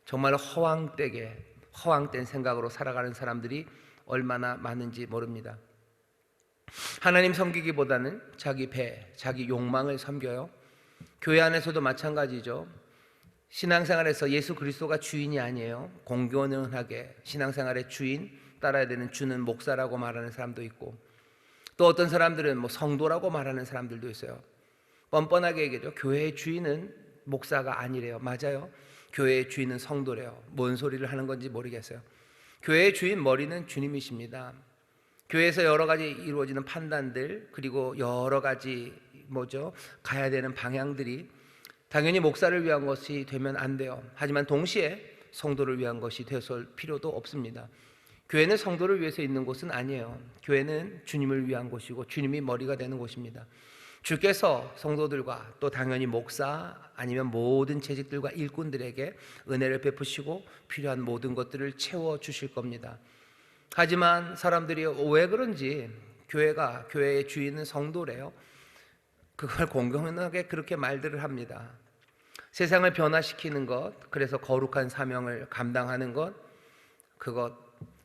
정말 허황된 생각으로 살아가는 사람들이 얼마나 많은지 모릅니다. 하나님 섬기기보다는 자기 배, 자기 욕망을 섬겨요. 교회 안에서도 마찬가지죠. 신앙생활에서 예수 그리스도가 주인이 아니에요. 공견하게 신앙생활의 주인, 따라야 되는 주는 목사라고 말하는 사람도 있고, 또 어떤 사람들은 성도라고 말하는 사람들도 있어요. 뻔뻔하게 얘기하죠. 교회의 주인은 목사가 아니래요. 맞아요. 교회의 주인은 성도래요. 뭔 소리를 하는 건지 모르겠어요. 교회의 주인 머리는 주님이십니다. 교회에서 여러 가지 이루어지는 판단들, 그리고 여러 가지 가야 되는 방향들이 당연히 목사를 위한 것이 되면 안 돼요. 하지만 동시에 성도를 위한 것이 되었을 필요도 없습니다. 교회는 성도를 위해서 있는 곳은 아니에요. 교회는 주님을 위한 곳이고 주님이 머리가 되는 곳입니다. 주께서 성도들과 또 당연히 목사 아니면 모든 재직들과 일꾼들에게 은혜를 베푸시고 필요한 모든 것들을 채워주실 겁니다. 하지만 사람들이 왜 그런지 교회의 주인은 성도래요. 그걸 공공연하게 그렇게 말들을 합니다. 세상을 변화시키는 것, 그래서 거룩한 사명을 감당하는 것, 그것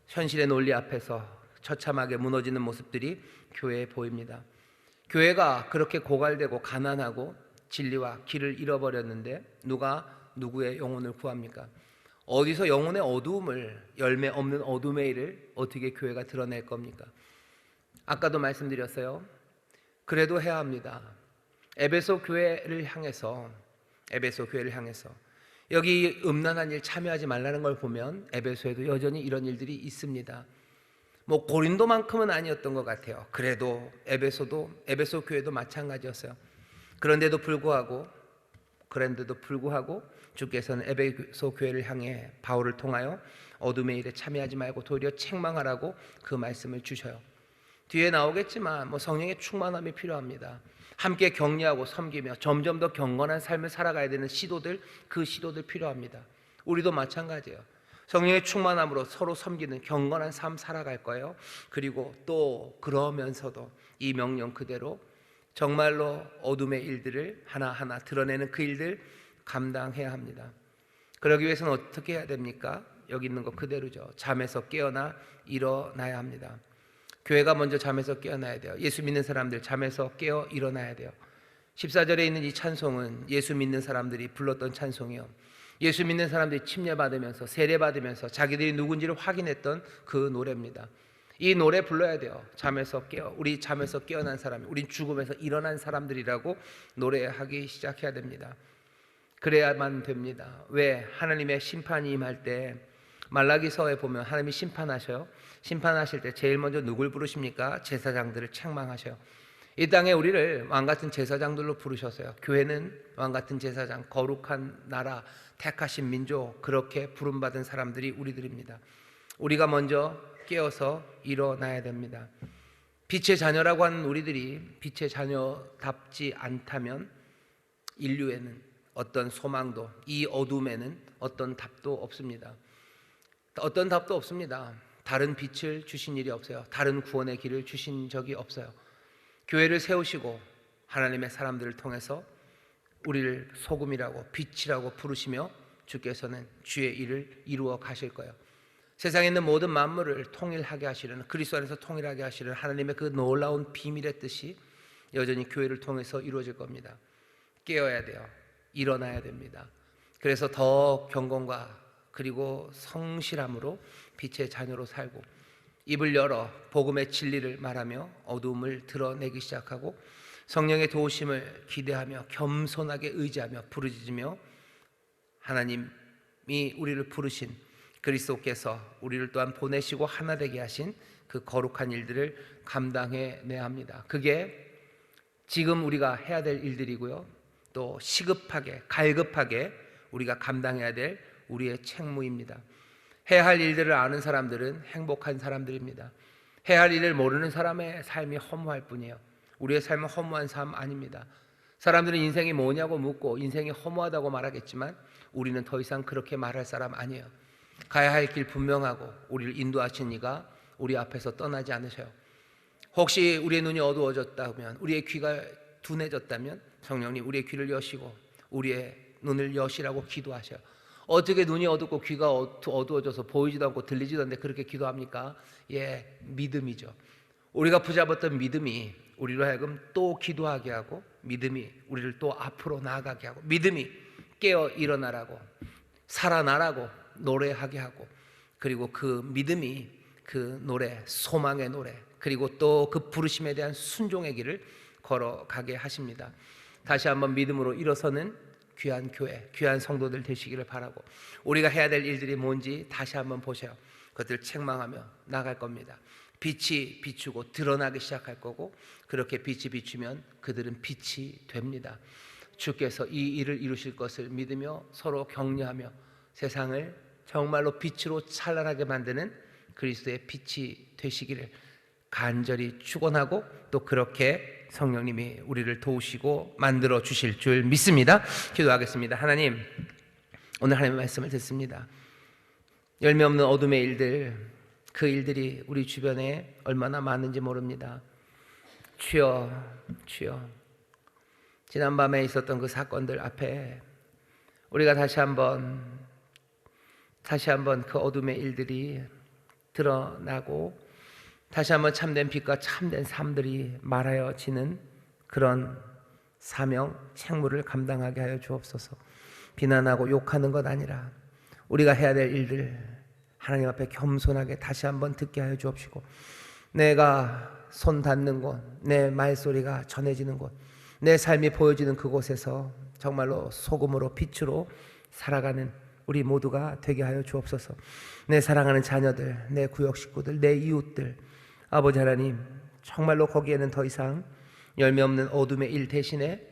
현실의 논리 앞에서 처참하게 무너지는 모습들이 교회에 보입니다. 교회가 그렇게 고갈되고 가난하고 진리와 길을 잃어버렸는데 누가 누구의 영혼을 구합니까? 어디서 영혼의 어두움을, 열매 없는 어둠의 일을 어떻게 교회가 드러낼 겁니까? 아까도 말씀드렸어요. 그래도 해야 합니다. 에베소 교회를 향해서 여기 음란한 일 참여하지 말라는 걸 보면 에베소에도 여전히 이런 일들이 있습니다. 고린도만큼은 아니었던 것 같아요. 그래도 에베소 교회도 마찬가지였어요. 그런데도 불구하고 주께서는 에베소 교회를 향해 바울을 통하여 어둠의 일에 참여하지 말고 도리어 책망하라고 그 말씀을 주셔요. 뒤에 나오겠지만 성령의 충만함이 필요합니다. 함께 격려하고 섬기며 점점 더 경건한 삶을 살아가야 되는 그 시도들 필요합니다. 우리도 마찬가지예요. 성령의 충만함으로 서로 섬기는 경건한 삶 살아갈 거예요. 그리고 또 그러면서도 이 명령 그대로 정말로 어둠의 일들을 하나하나 드러내는 그 일들 감당해야 합니다. 그러기 위해서는 어떻게 해야 됩니까? 여기 있는 것 그대로죠. 잠에서 깨어나 일어나야 합니다. 교회가 먼저 잠에서 깨어나야 돼요. 예수 믿는 사람들 잠에서 깨어 일어나야 돼요. 14절에 있는 이 찬송은 예수 믿는 사람들이 불렀던 찬송이요, 예수 믿는 사람들이 침례받으면서 세례받으면서 자기들이 누군지를 확인했던 그 노래입니다. 이 노래 불러야 돼요. 잠에서 깨어, 우리 잠에서 깨어난 사람, 우린 죽음에서 일어난 사람들이라고 노래하기 시작해야 됩니다. 그래야만 됩니다. 왜? 하나님의 심판이 임할 때 말라기서에 보면 하나님이 심판하셔요. 심판하실 때 제일 먼저 누굴 부르십니까? 제사장들을 책망하셔요. 이 땅에 우리를 왕같은 제사장들로 부르셨어요. 교회는 왕같은 제사장, 거룩한 나라, 택하신 민족, 그렇게 부름받은 사람들이 우리들입니다. 우리가 먼저 깨어서 일어나야 됩니다. 빛의 자녀라고 하는 우리들이 빛의 자녀답지 않다면 인류에는 어떤 소망도, 이 어둠에는 어떤 답도 없습니다. 어떤 답도 없습니다. 다른 빛을 주신 일이 없어요. 다른 구원의 길을 주신 적이 없어요. 교회를 세우시고 하나님의 사람들을 통해서 우리를 소금이라고 빛이라고 부르시며 주께서는 주의 일을 이루어 가실 거예요. 세상에 있는 모든 만물을 통일하게 하시려는, 그리스도 안에서 통일하게 하시려는 하나님의 그 놀라운 비밀의 뜻이 여전히 교회를 통해서 이루어질 겁니다. 깨어야 돼요. 일어나야 됩니다. 그래서 더 경건과 그리고 성실함으로 빛의 자녀로 살고 입을 열어 복음의 진리를 말하며 어둠을 드러내기 시작하고 성령의 도우심을 기대하며 겸손하게 의지하며 부르짖으며 하나님이 우리를 부르신 그리스도께서 우리를 또한 보내시고 하나 되게 하신 그 거룩한 일들을 감당해내야 합니다. 그게 지금 우리가 해야 될 일들이고요, 또 시급하게 갈급하게 우리가 감당해야 될 우리의 책무입니다. 해야 할 일들을 아는 사람들은 행복한 사람들입니다. 해야 할 일을 모르는 사람의 삶이 허무할 뿐이에요. 우리의 삶은 허무한 삶 아닙니다. 사람들은 인생이 뭐냐고 묻고 인생이 허무하다고 말하겠지만 우리는 더 이상 그렇게 말할 사람 아니에요. 가야 할 길 분명하고 우리를 인도하신 이가 우리 앞에서 떠나지 않으셔요. 혹시 우리의 눈이 어두워졌다면, 우리의 귀가 둔해졌다면 성령님 우리의 귀를 여시고 우리의 눈을 여시라고 기도하셔요. 어떻게 눈이 어둡고 귀가 어두워져서 보이지도 않고 들리지도 않는데 그렇게 기도합니까? 예, 믿음이죠. 우리가 붙잡았던 믿음이 우리로 하여금 또 기도하게 하고, 믿음이 우리를 또 앞으로 나아가게 하고, 믿음이 깨어 일어나라고, 살아나라고 노래하게 하고, 그리고 그 믿음이 그 노래, 소망의 노래, 그리고 또 그 부르심에 대한 순종의 길을 걸어가게 하십니다. 다시 한번 믿음으로 일어서는 귀한 교회, 귀한 성도들 되시기를 바라고, 우리가 해야 될 일들이 뭔지 다시 한번 보세요. 그것들 책망하며 나갈 겁니다. 빛이 비추고 드러나기 시작할 거고, 그렇게 빛이 비추면 그들은 빛이 됩니다. 주께서 이 일을 이루실 것을 믿으며 서로 격려하며 세상을 정말로 빛으로 찬란하게 만드는 그리스도의 빛이 되시기를 간절히 축원하고, 또 그렇게 성령님이 우리를 도우시고 만들어 주실 줄 믿습니다. 기도하겠습니다. 하나님, 오늘 하나님의 말씀을 듣습니다. 열매 없는 어둠의 일들, 그 일들이 우리 주변에 얼마나 많은지 모릅니다. 주여, 주여, 지난밤에 있었던 그 사건들 앞에 우리가 다시 한번 그 어둠의 일들이 드러나고 다시 한번 참된 빛과 참된 삶들이 말하여지는 그런 사명, 책무를 감당하게 하여 주옵소서. 비난하고 욕하는 것 아니라 우리가 해야 될 일들 하나님 앞에 겸손하게 다시 한번 듣게 하여 주옵시고, 내가 손 닿는 곳, 내 말소리가 전해지는 곳, 내 삶이 보여지는 그곳에서 정말로 소금으로 빛으로 살아가는 우리 모두가 되게 하여 주옵소서. 내 사랑하는 자녀들, 내 구역 식구들, 내 이웃들, 아버지 하나님, 정말로 거기에는 더 이상 열매 없는 어둠의 일 대신에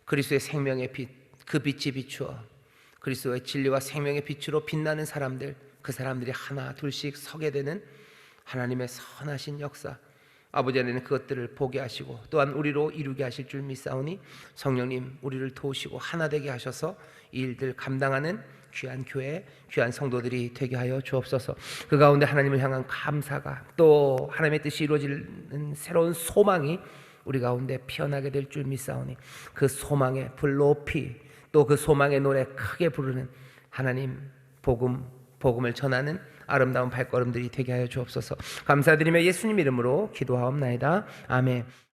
그리스도의 생명의 빛, 그 빛이 비추어 그리스도의 진리와 생명의 빛으로 빛나는 사람들, 그 사람들이 하나 둘씩 서게 되는 하나님의 선하신 역사, 아버지 안에는 그것들을 보게 하시고 또한 우리로 이루게 하실 줄 믿사오니 성령님 우리를 도우시고 하나 되게 하셔서 이 일들 감당하는 귀한 교회, 귀한 성도들이 되게 하여 주옵소서. 그 가운데 하나님을 향한 감사가 또 하나님의 뜻이 이루어지는 새로운 소망이 우리 가운데 피어나게 될 줄 믿사오니 그 소망의 불 높이 또 그 소망의 노래 크게 부르는 하나님 복음을 전하는 아름다운 발걸음들이 되게 하여 주옵소서. 감사드리며 예수님 이름으로 기도하옵나이다. 아멘.